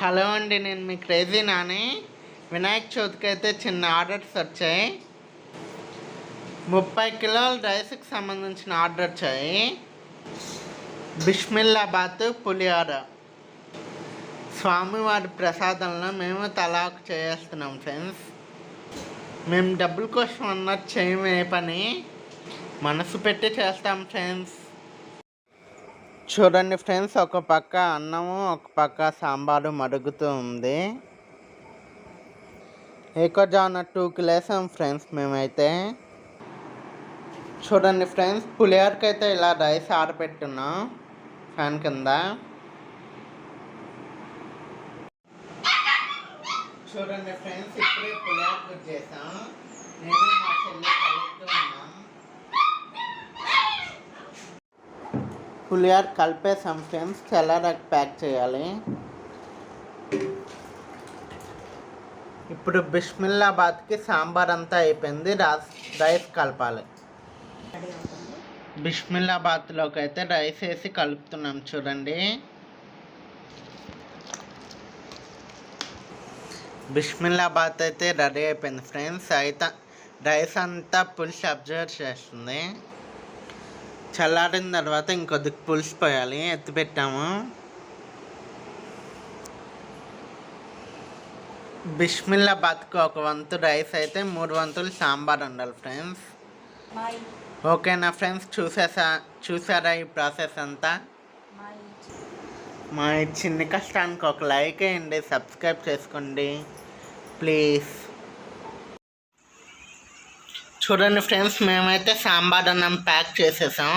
Hello అండి, నేను మీ crazy Nani. Vinayaka చవితికి అయితే చిన్న ఆర్డర్స్ వచ్చాయి. 30 కిలోల రైస్కి సంబంధించిన ఆర్డర్ వచ్చాయి. బిస్మిల్లాబాద్ పులిహోర స్వామివారి ప్రసాదంలో మేము తలాకు చేస్తున్నాం ఫ్రెండ్స్. మేము డబ్బుల కోసం అన్నట్టు చేయము, ఏ పని మనసు పెట్టి చేస్తాం ఫ్రెండ్స్. చూడండి ఫ్రెండ్స్, ఒక పక్క అన్నము, ఒక పక్క సాంబారు మరుగుతూ ఉంది. ఏకజాన 2కి లేసాం ఫ్రెండ్స్ మేమైతే. చూడండి ఫ్రెండ్స్, పులిహోరకి అయితే ఇలా రైస్ ఆరబెట్టున్నాం ఫ్యాన్ కింద. చూడండి ఫ్రెండ్స్, ఇప్పుడే పులిహోర కుక్ చేసాం. నేను మా చెల్లి కలుపుతూ ఉన్నాం. పులిహోర కలిపేసాం ఫ్రెండ్స్, చల్లారాక ప్యాక్ చేయాలి. ఇప్పుడు బిస్మిల్లాబాద్కి సాంబార్ అంతా అయిపోయింది, రైస్ కలపాలి. బిస్మిల్లాబాద్లోకి అయితే రైస్ వేసి కలుపుతున్నాం. చూడండి, బిస్మిల్లాబాద్ అయితే రెడీ అయిపోయింది ఫ్రెండ్స్. అయితే రైస్ అంతా పులుసు అబ్జర్వ్ చేస్తుంది. చల్లారిన తర్వాత ఇంకొద్ది పులుసు పోయాలి. ఎత్తిపెట్టాము. బిస్మిల్లాబాద్కి ఒక వంతు రైస్ అయితే 3 వంతులు సాంబార్ ఉండాలి ఫ్రెండ్స్. ఓకేనా ఫ్రెండ్స్, చూసారా ఈ ప్రాసెస్ అంతా? మా చిన్న కష్టానికి ఒక లైక్ వేయండి, సబ్స్క్రైబ్ చేసుకోండి ప్లీజ్. చూడండి ఫ్రెండ్స్, మేమైతే సాంబార్ అన్నం ప్యాక్ చేసేసాం.